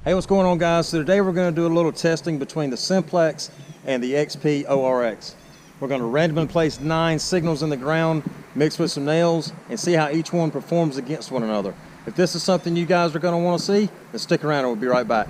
Hey, what's going on, guys? So today we're going to do a little testing between the Simplex and the XP Orx. We're going to randomly place 9 signals in the ground, mix with some nails, and see how each one performs against one another. If this is something you guys are going to want to see, then stick around and we'll be right back.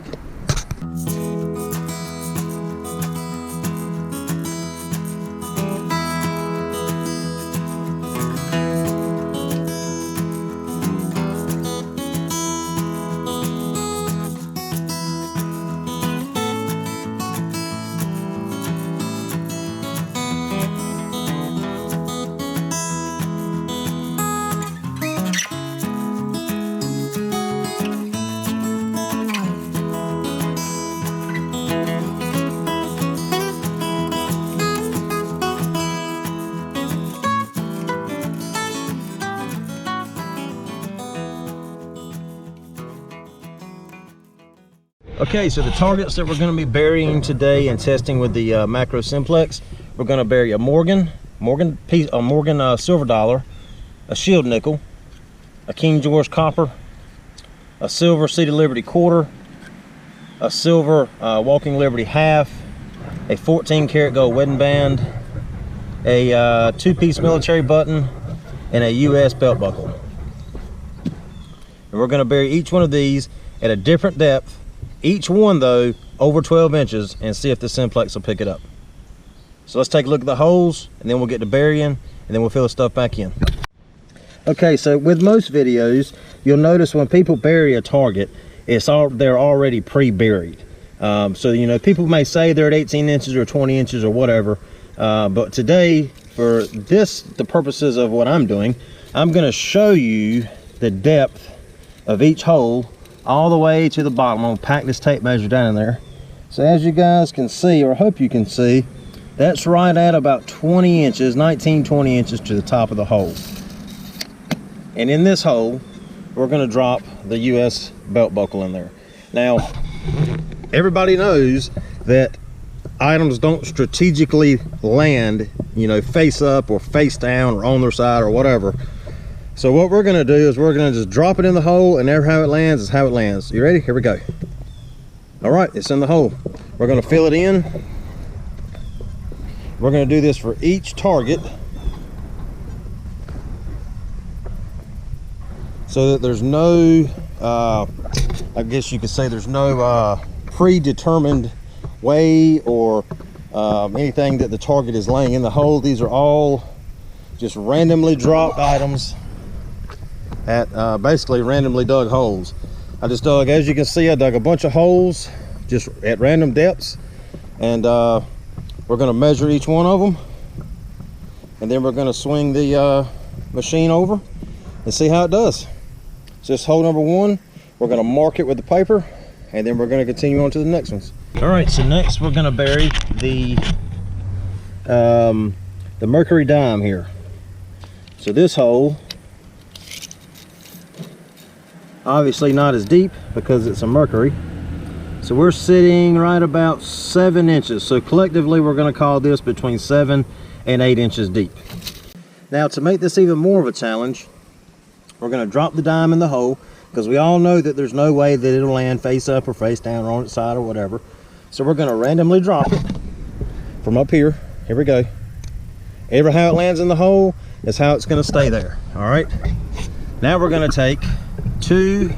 Okay, so the targets that we're going to be burying today and testing with the Makro Simplex, we're going to bury a Morgan silver dollar, a shield nickel, a King George copper, a silver City Liberty quarter, a silver Walking Liberty half, a 14 karat gold wedding band, a 2-piece military button, and a US belt buckle. And we're going to bury each one of these at a different depth, each one though over 12 inches, and see if the Simplex will pick it up. So let's take a look at the holes, and then we'll get to burying, and then we'll fill the stuff back in. Okay, so with most videos, you'll notice when people bury a target, they're already pre-buried. So you know, people may say they're at 18 inches or 20 inches or whatever, but today, for the purposes of what I'm doing, I'm going to show you the depth of each hole all the way to the bottom. I'm going to pack this tape measure down in there. So as you guys can see, or hope you can see, that's right at about 20 inches, 19-20 inches to the top of the hole. And in this hole, we're going to drop the US belt buckle in there. Now, everybody knows that items don't strategically land, you know, face up or face down or on their side or whatever. So what we're going to do is we're going to just drop it in the hole, and there how it lands is how it lands. You ready? Here we go. All right, it's in the hole. We're going to fill it in. We're going to do this for each target so that there's no, I guess you could say there's no predetermined way or anything that the target is laying in the hole. These are all just randomly dropped items at basically randomly dug holes. I just dug, as you can see, I dug a bunch of holes just at random depths, and we're going to measure each one of them, and then we're going to swing the machine over and see how it does. So this hole number 1, we're going to mark it with the paper, and then we're going to continue on to the next ones. All right, so next we're going to bury the mercury dime here. So this hole, obviously not as deep because it's a mercury, so we're sitting right about 7 inches. So collectively we're going to call this between 7 and 8 inches deep. Now, to make this even more of a challenge, we're going to drop the dime in the hole, because we all know that there's no way that it'll land face up or face down or on its side or whatever. So we're going to randomly drop it from up here. Here we go. Every how it lands in the hole is how it's going to stay there. All right, now we're going to take 2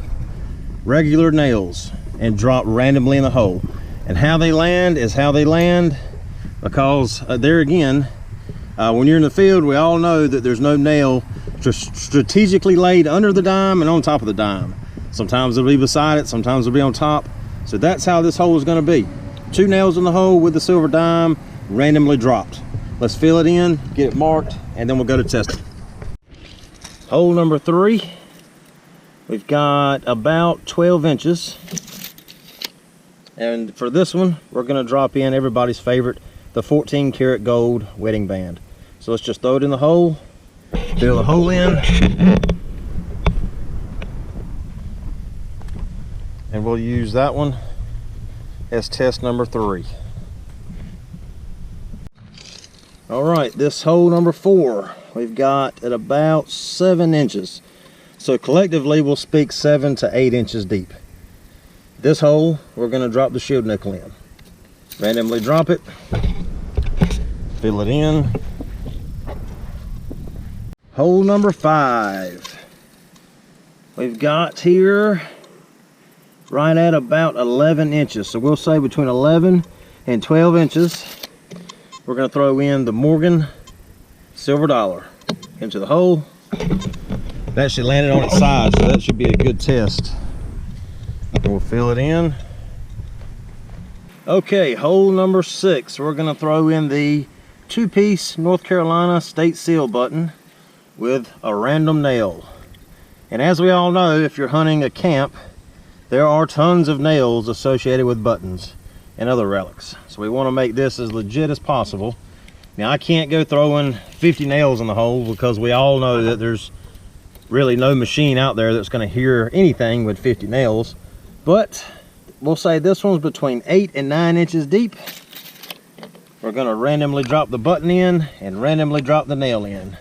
regular nails and drop randomly in the hole, and how they land is how they land, because there again, when you're in the field, we all know that there's no nail strategically laid under the dime and on top of the dime. Sometimes it'll be beside it, sometimes it'll be on top. So that's how this hole is going to be. 2 nails in the hole with the silver dime randomly dropped. Let's fill it in, get it marked, and then we'll go to testing. Hole number 3, we've got about 12 inches. And for this one, we're going to drop in everybody's favorite, the 14 karat gold wedding band. So let's just throw it in the hole, fill the hole in, and we'll use that one as test number 3. All right, this hole number 4, we've got at about 7 inches. So collectively we'll speak 7 to 8 inches deep. this hole, we're going to drop the shield nickel in. Randomly drop it, fill it in. Hole number 5. We've got here right at about 11 inches. So we'll say between 11 and 12 inches. We're going to throw in the Morgan silver dollar into the hole. That should land it on its side, so that should be a good test. And we'll fill it in. Okay, hole number 6. We're going to throw in the 2-piece North Carolina state seal button with a random nail. And as we all know, if you're hunting a camp, there are tons of nails associated with buttons and other relics. So we want to make this as legit as possible. Now I can't go throwing 50 nails in the hole because we all know that there's really no machine out there that's going to hear anything with 50 nails. But we'll say this one's between 8 and 9 inches deep. We're going to randomly drop the button in and randomly drop the nail in.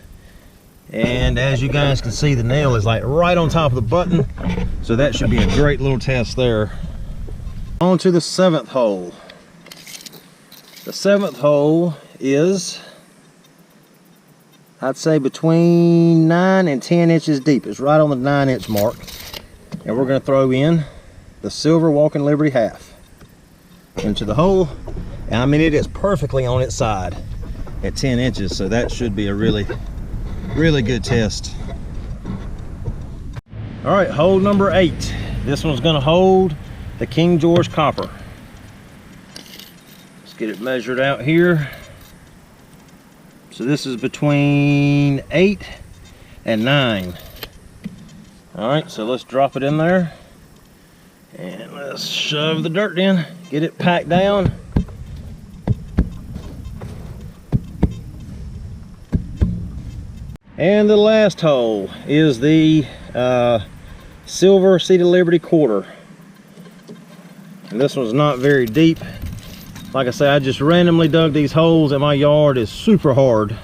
And as you guys can see, the nail is like right on top of the button. So that should be a great little test there. On to the 7th hole. The 7th hole is, I'd say, between 9 and 10 inches deep. It's right on the 9-inch mark. And we're going to throw in the silver Walking Liberty half into the hole. And I mean, it is perfectly on its side at 10 inches. So that should be a really good test. All right, hole number 8. This one's going to hold the King George copper. Let's get it measured out here. So this is between 8 and 9. All right, so let's drop it in there and let's shove the dirt in, get it packed down. And the last hole is the silver Seat of Liberty quarter. And this one's not very deep. Like I say, I just randomly dug these holes and my yard is super hard.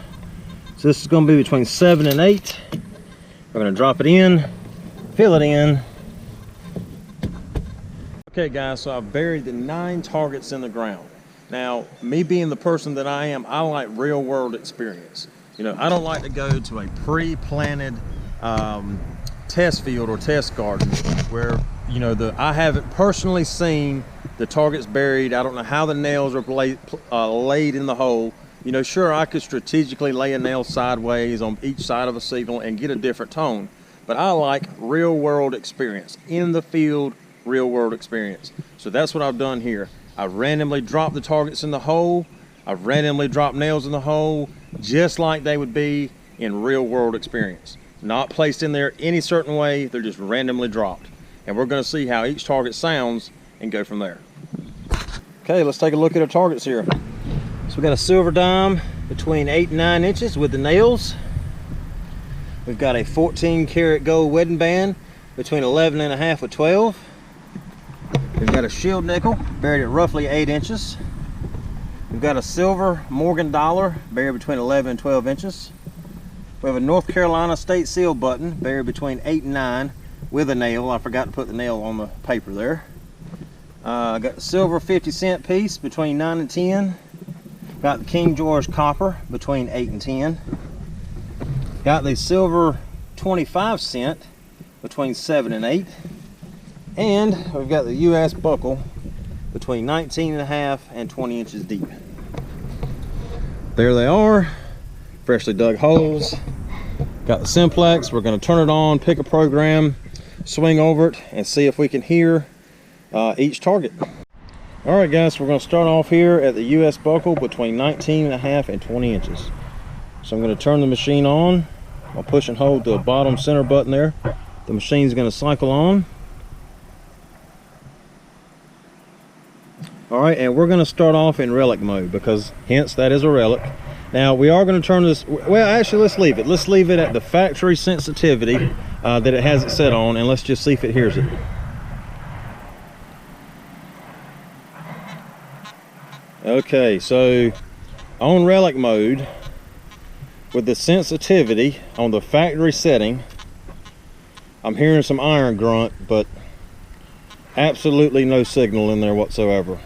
So this is going to be between 7 and 8. We're going to drop it in, fill it in. Okay guys, so I've buried the 9 targets in the ground. Now, me being the person that I am, I like real world experience. You know, I don't like to go to a pre-planted test field or test garden where, you know, I haven't personally seen the targets buried. I don't know how the nails are laid in the hole. You know, sure, I could strategically lay a nail sideways on each side of a signal and get a different tone. But I like real world experience, in the field, real world experience. So that's what I've done here. I randomly dropped the targets in the hole. I've randomly dropped nails in the hole, just like they would be in real world experience. Not placed in there any certain way, they're just randomly dropped. And we're gonna see how each target sounds and go from there. Okay, let's take a look at our targets here. So we got a silver dime between 8 and 9 inches with the nails. We've got a 14 karat gold wedding band between 11 and a half and 12. We've got a shield nickel buried at roughly 8 inches. We've got a silver Morgan dollar buried between 11 and 12 inches. We have a North Carolina state seal button buried between 8 and 9 with a nail. I forgot to put the nail on the paper there. I got the silver 50-cent piece between 9 and 10. Got the King George copper between 8 and 10. Got the silver 25-cent between 7 and 8. And we've got the US buckle between 19 and a half and 20 inches deep. There they are, freshly dug holes. Got the Simplex. We're going to turn it on, pick a program, swing over it, and see if we can hear each target. All right guys, we're going to start off here at the US buckle between 19 and a half and 20 inches. So I'm going to turn the machine on. I'll push and hold the bottom center button there. The machine's going to cycle on. All right, and we're going to start off in relic mode because hence that is a relic. Now we are going to turn this, well actually let's leave it. Let's leave it at the factory sensitivity that it has it set on, and let's just see if it hears it. Okay, so on relic mode with the sensitivity on the factory setting, I'm hearing some iron grunt, but Absolutely no signal in there whatsoever.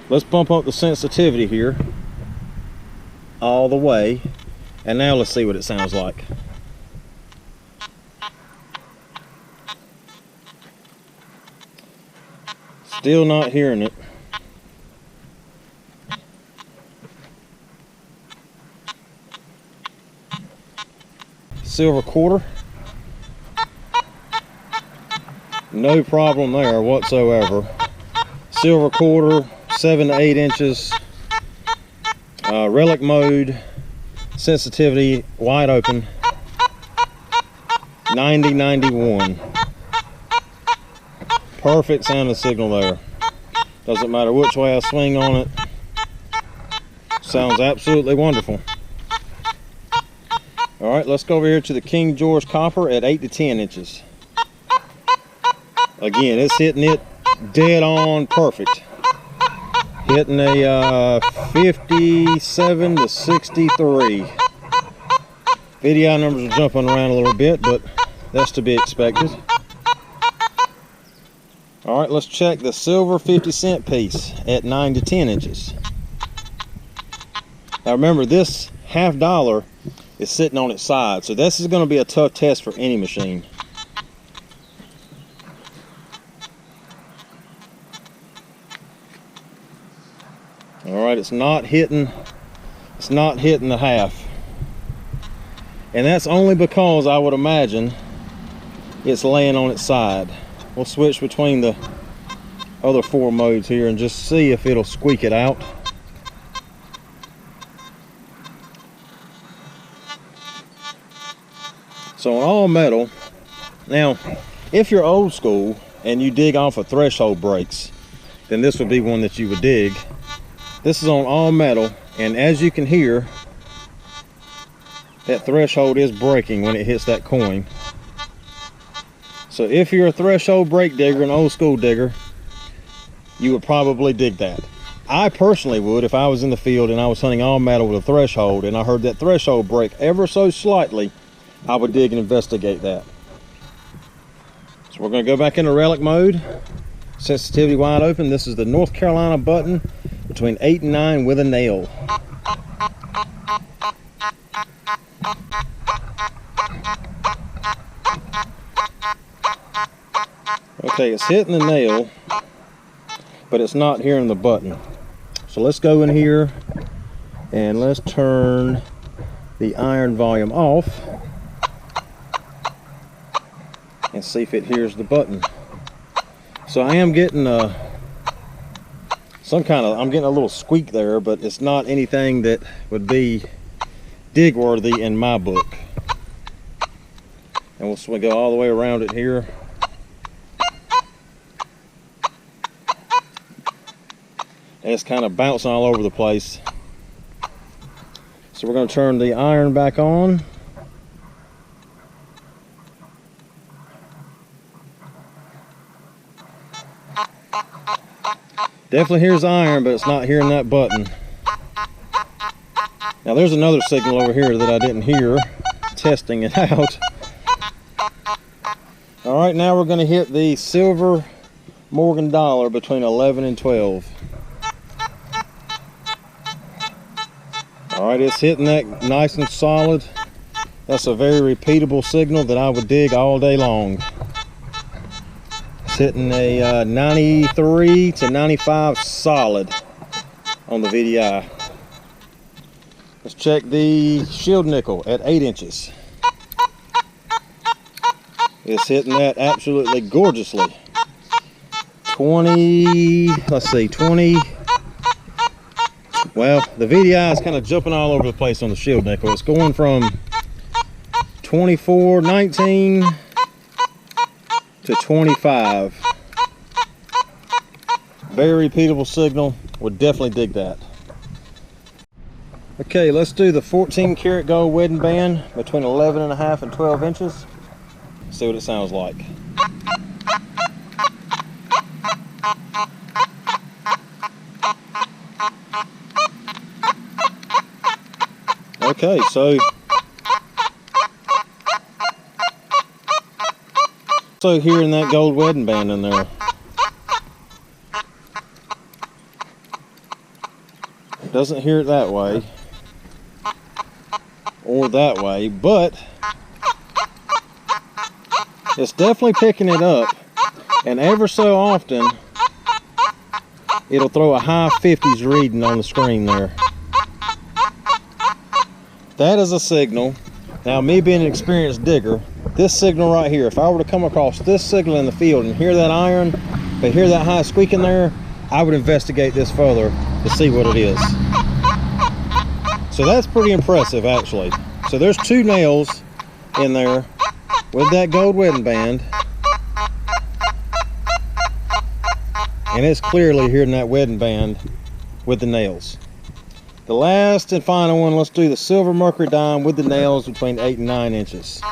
Let's bump up the sensitivity here all the way, and now let's see what it sounds like. Still not hearing it. Silver quarter. No problem there whatsoever. Silver quarter, 7 to 8 inches. Relic mode, sensitivity wide open. 90, 91. Perfect sounding signal there. Doesn't matter which way I swing on it. Sounds absolutely wonderful. Alright, let's go over here to the King George copper at 8 to 10 inches. Again, it's hitting it dead on perfect. Hitting a 57 to 63. VDI numbers are jumping around a little bit, but that's to be expected. Alright, let's check the silver 50-cent piece at 9 to 10 inches. Now remember, this $half is sitting on its side, so this is going to be a tough test for any machine. Alright, it's not hitting the half. And that's only because I would imagine it's laying on its side. We'll switch between the other 4 modes here and just see if it'll squeak it out. So on all metal, now if you're old school and you dig off of threshold breaks, then this would be one that you would dig. This is on all metal, and as you can hear, that threshold is breaking when it hits that coin. So if you're a threshold break digger, an old school digger, you would probably dig that. I personally would if I was in the field and I was hunting all metal with a threshold and I heard that threshold break ever so slightly, I would dig and investigate that. So we're going to go back into relic mode. Sensitivity wide open. This is the North Carolina button between 8 and 9 with a nail. Okay, it's hitting the nail, but it's not hearing the button. So let's go in here and let's turn the iron volume off and see if it hears the button. So I am getting I'm getting a little squeak there, but it's not anything that would be dig worthy in my book. And we'll go all the way around it here. And it's kind of bouncing all over the place. So we're going to turn the iron back on. Definitely hears iron, but it's not hearing that button. Now there's another signal over here that I didn't hear. Testing it out. Alright, now we're going to hit the silver Morgan dollar between 11 and 12. Alright, it's hitting that nice and solid. That's a very repeatable signal that I would dig all day long. It's hitting a 93 to 95 solid on the VDI. Let's check the shield nickel at 8 inches. It's hitting that absolutely gorgeously. 20, let's see, 20. Well, the VDI is kind of jumping all over the place on the shield nickel. It's going from 24.19 to 25. Very repeatable signal. Would definitely dig that. Okay, let's do the 14 karat gold wedding band between 11.5 and 12 inches. See what it sounds like. Okay, so Also hearing that gold wedding band in there. Doesn't hear it that way or that way, but it's definitely picking it up, and ever so often it'll throw a high 50s reading on the screen there. That is a signal. Now, me being an experienced digger, this signal right here, if I were to come across this signal in the field and hear that iron, but hear that high squeak in there, I would investigate this further to see what it is. So that's pretty impressive, actually. So there's 2 nails in there with that gold wedding band, and it's clearly hearing that wedding band with the nails. The last and final one, let's do the silver mercury dime with the nails between 8 and 9 inches.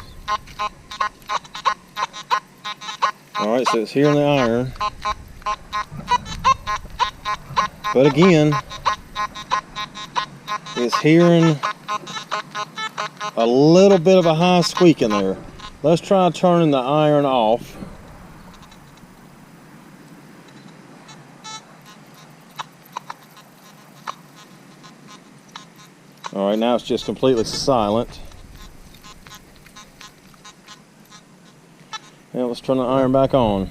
Alright, so it's hearing the iron. But again, it's hearing a little bit of a high squeak in there. Let's try turning the iron off. Alright, now it's just completely silent. Now let's turn the iron back on.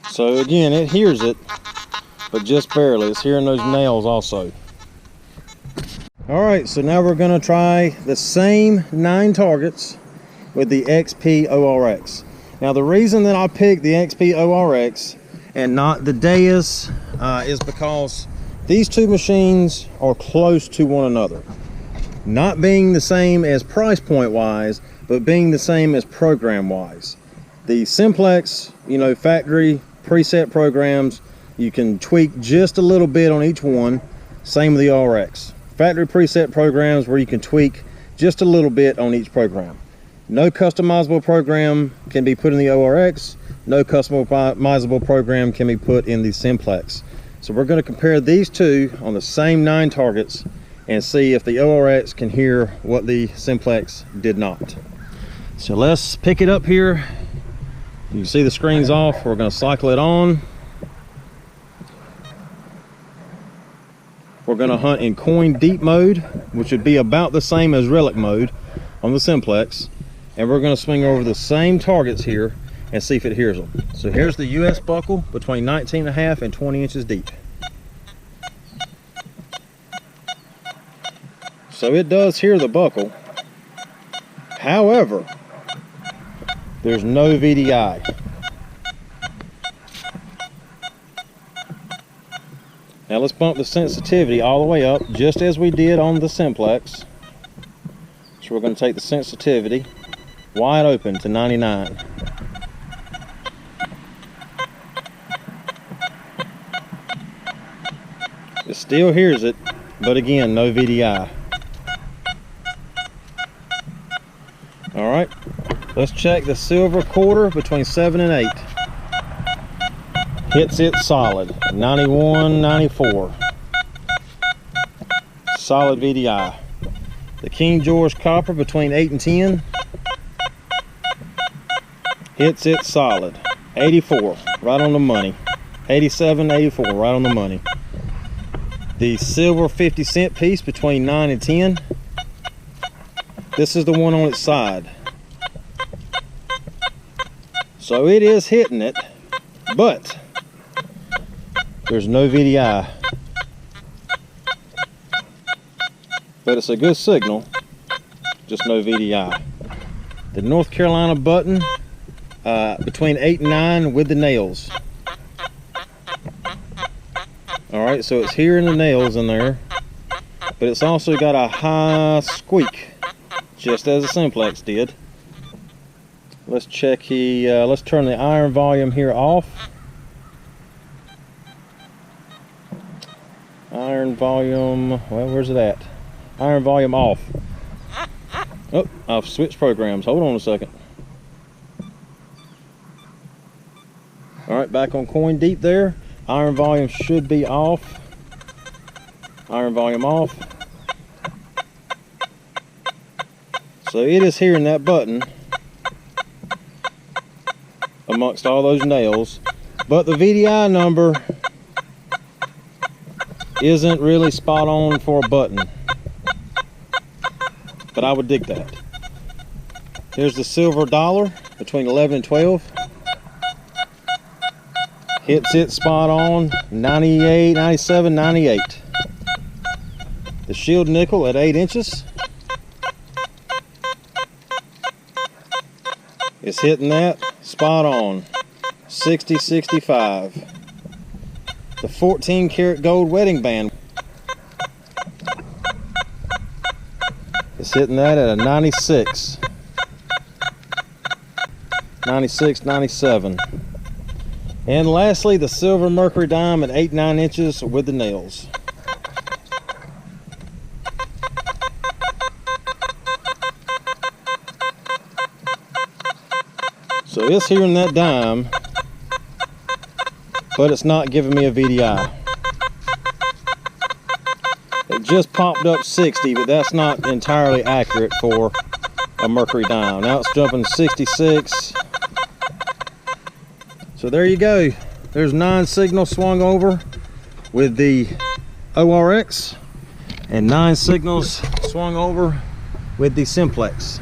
So again, it hears it, but just barely. It's hearing those nails also. Alright, so now we're going to try the same 9 targets with the XP Orx. Now the reason that I picked the XP Orx and not the Deus is because these 2 machines are close to one another. Not being the same as price point wise, but being the same as program wise. The Simplex, you know, factory preset programs, you can tweak just a little bit on each one. Same with the RX. Factory preset programs where you can tweak just a little bit on each program. No customizable program can be put in the ORX. No customizable program can be put in the Simplex. So we're going to compare these 2 on the same 9 targets and see if the ORX can hear what the Simplex did not. So let's pick it up here. You can see the screen's off. We're going to cycle it on. We're going to hunt in coin deep mode, which would be about the same as relic mode on the Simplex. And we're going to swing over the same targets here and see if it hears them. So here's the US buckle between 19.5 and 20 inches deep. So it does hear the buckle. However, there's no VDI. Now let's bump the sensitivity all the way up, just as we did on the Simplex. So we're going to take the sensitivity wide open to 99. It still hears it, but again, no VDI. Alright, let's check the silver quarter between 7 and 8. Hits it solid, 91, 94. Solid VDI. The King George copper between 8 and 10. Hits it solid, 84, right on the money. 87, 84, right on the money. The silver 50-cent piece between 9 and 10. This is the one on its side. So it is hitting it, but there's no VDI. But it's a good signal, just no VDI. The North Carolina button between 8 and 9 with the nails. Alright, so it's hearing the nails in there, but it's also got a high squeak, just as the Simplex did. Let's check let's turn the iron volume here off. Iron volume, well, where's it at? Iron volume off. Oh, I've switched programs. Hold on a second. Alright, back on coin deep there. Iron volume should be off. Iron volume off. So it is hearing that button amongst all those nails, but the VDI number isn't really spot on for a button, but I would dig that. Here's the silver dollar between 11 and 12. Hits it spot on, 98, 97, 98. The shield nickel at 8 inches is hitting that spot on, 60, 65. The 14 karat gold wedding band is hitting that at a 96, 96, 97. And lastly, the silver mercury dime at 8, 9 inches with the nails. So it's hearing that dime, but it's not giving me a VDI. It just popped up 60, but that's not entirely accurate for a mercury dime. Now it's jumping 66. So there you go. There's 9 signals swung over with the ORX and 9 signals swung over with the Simplex.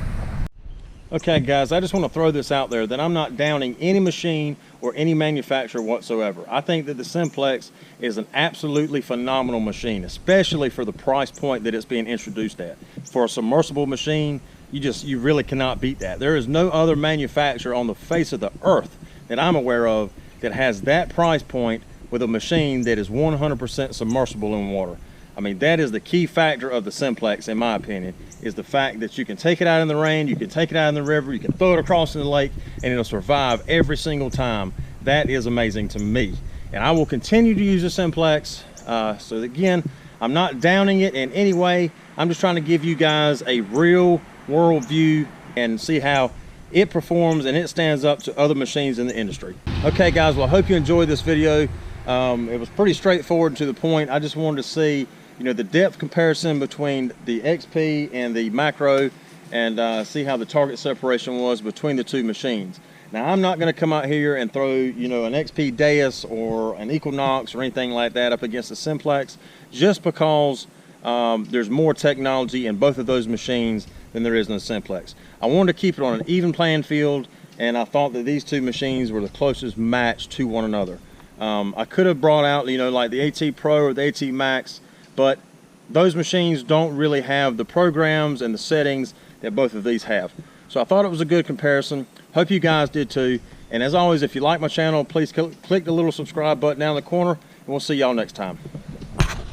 Okay guys, I just want to throw this out there that I'm not downing any machine or any manufacturer whatsoever. I think that the Simplex is an absolutely phenomenal machine, especially for the price point that it's being introduced at. For a submersible machine, you really cannot beat that. There is no other manufacturer on the face of the earth that I'm aware of that has that price point with a machine that is 100% submersible in water. I mean, that is the key factor of the Simplex, in my opinion, is the fact that you can take it out in the rain, you can take it out in the river, you can throw it across in the lake, and it'll survive every single time. That is amazing to me. And I will continue to use the Simplex. So again, I'm not downing it in any way. I'm just trying to give you guys a real world view and see how it performs and it stands up to other machines in the industry. Okay guys, well I hope you enjoyed this video. It was pretty straightforward and to the point. I just wanted to see, you know, the depth comparison between the XP and the Makro and see how the target separation was between the two machines. Now I'm not going to come out here and throw, you know, an XP Deus or an Equinox or anything like that up against the Simplex, just because there's more technology in both of those machines than there is in the Simplex. I wanted to keep it on an even playing field, and I thought that these two machines were the closest match to one another. I could have brought out, you know, like the AT Pro or the AT Max, but those machines don't really have the programs and the settings that both of these have. So I thought it was a good comparison. Hope you guys did too. And as always, if you like my channel, please click the little subscribe button down in the corner, and we'll see y'all next time.